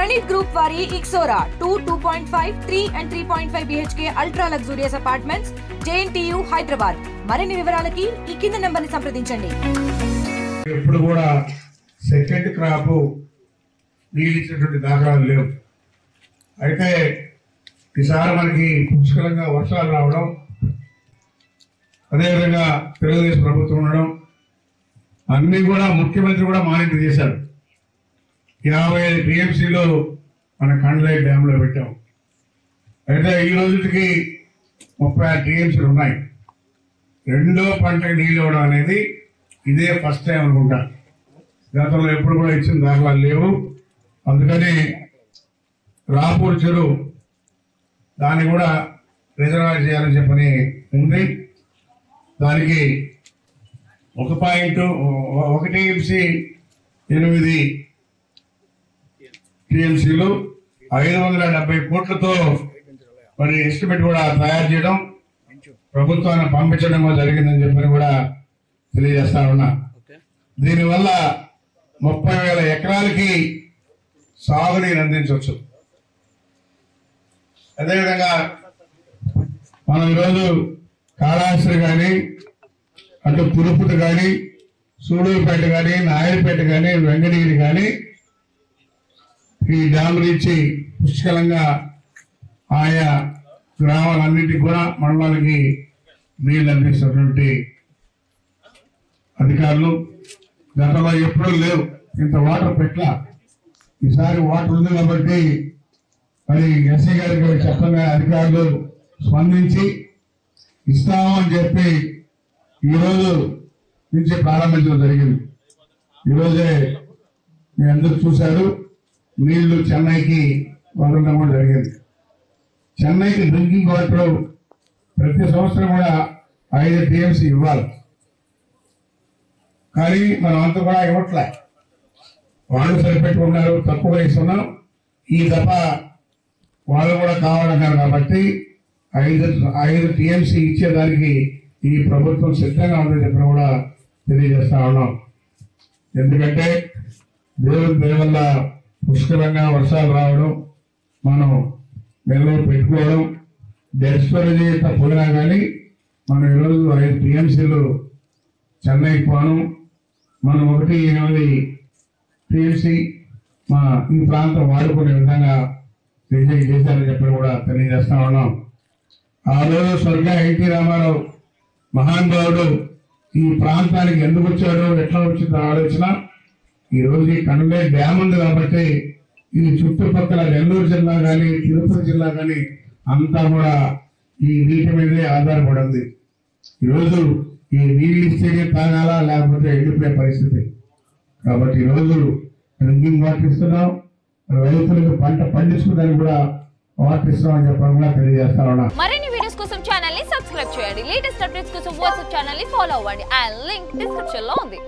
Granite Group vari Ixora 2, 2.5, 3 and 3.5 BHK ultra luxurious apartments JNTU Hyderabad. మరిన్ని వివరాలకి ఈ కింద నంబర్ ని సంప్రదించండి. ఇప్పుడు కూడా సెకండ్ క్రాప్ నీళ్ళిచ్చినటువంటి దాఖలాలు లేవు. అయితే ఈసారి మనకి పుష్కలంగా వర్షాలు రావడం, అదేవిధంగా తెలుగుదేశం ప్రభుత్వం ఉండడం, అన్నీ కూడా ముఖ్యమంత్రి కూడా మానిటర్ చేశారు. 55 టీఎంసీలో మన కండ్లై డ్యాంలో పెట్టాం. అయితే ఈ రోజుకి 36 టీఎంసీలు ఉన్నాయి. రెండో పంటకి నీళ్ళు ఇవ్వడం అనేది ఇదే ఫస్ట్ టైం అనుకుంటా. గతంలో ఎప్పుడు కూడా ఇచ్చిన దాఖలాలు లేవు. అందుకని రాపూర్ చెరువు దాన్ని కూడా రిజర్వాయర్ చేయాలని చెప్పని ఉంది. దానికి 1.1 8 టీఎంసీలు 570 కోట్లతో మరి ఎస్టిమేట్ కూడా తయారు చేయడం, ప్రభుత్వాన్ని పంపించడం కూడా జరిగిందని చెప్పని కూడా తెలియజేస్తా ఉన్నా. దీనివల్ల 30,000 ఎకరాలకి సాగునీరు అందించవచ్చు. అదేవిధంగా మనం ఈరోజు కాళహస్తి కానీ, అటు తిరుపతి కానీ, సూడూరుపేట కానీ, నాయుడుపేట కానీ, వెంకటగిరి కానీ ఈ డ్యామ్ నుంచి పుష్కలంగా ఆయా గ్రామాలన్నింటికి కూడా మండలానికి నీళ్ళు అందిస్తున్నటువంటి అధికారులు. గతంలో ఎప్పుడూ లేవు, ఇంత వాటర్ పెట్టలా. ఈసారి వాటర్ ఉంది కాబట్టి మరి ఎస్ఐ గారికి చెప్పగా అధికారులు స్పందించి ఇస్తామని చెప్పి ఈరోజు నుంచి ప్రారంభించడం జరిగింది. ఈరోజే మీ అందరూ చూశారు, నీళ్లు చెన్నైకి వదలడం కూడా జరిగింది. చెన్నైకి డ్రింకింగ్ వాటర్ ప్రతి సంవత్సరం కూడా 5 టీఎంసీ ఇవ్వాలి. కానీ మనం అంతా కూడా ఇవ్వట్లే. వాళ్ళు సరిపెట్టుకున్నారు, తక్కువగా ఇస్తున్నాం. ఈ దఫ వాళ్ళు కూడా కావాలన్నారు కాబట్టి 5 టీఎంసీ ఇచ్చేదానికి ఈ ప్రభుత్వం సిద్ధంగా ఉందని చెప్పి కూడా తెలియజేస్తా ఉన్నాం. ఎందుకంటే దేవుని దయ వల్ల పుష్కలంగా వర్షాలు రావడం, మనం నిల్వ పెట్టుకోవడం, డెడ్ స్టోరేజ్ పోయినా కానీ మనం ఈరోజు 5 టీఎంసీలు చెన్నైకి పోను, మనం 1.8 టీఎంసీ మా ఈ ప్రాంతం వాడుకునే విధంగా డిజైన్ చేశారని చెప్పి కూడా తెలియజేస్తా ఉన్నాం. ఆ రోజు స్వర్గ ఎన్టీ రామారావు మహానుభావుడు ఈ ప్రాంతానికి ఎందుకు వచ్చాడో, ఎట్లా వచ్చిందో ఆలోచన. ఈ రోజు ఈ కండ్లై డ్యామ్ ఉంది కాబట్టి ఈ చుట్టుపక్కల నెల్లూరు జిల్లా కానీ, తిరుపతి జిల్లా కానీ అంతా కూడా ఈ నీటి మీదే ఆధారపడి ఉంది. ఈరోజు ఈ నీళ్ళు ఇస్తేనే తాగాలా, లేకపోతే ఎండిపోయే పరిస్థితి. కాబట్టి ఈరోజు డ్రింకింగ్ వాటర్ ఇస్తున్నాం, రైతులకు పంట పండించుకోవడానికి కూడా వాటర్ ఇస్తున్నామని చెప్పడం కూడా తెలియజేస్తా ఉన్నా. మరిన్ని వీడియోస్ కోసం ఛానల్ ని సబ్స్క్రైబ్ చేయండి. లేటెస్ట్ అప్డేట్స్ కోసం వాట్సాప్ ఛానల్ ని ఫాలో అవ్వండి. ఆ లింక్ డిస్క్రిప్షన్ లో ఉంది.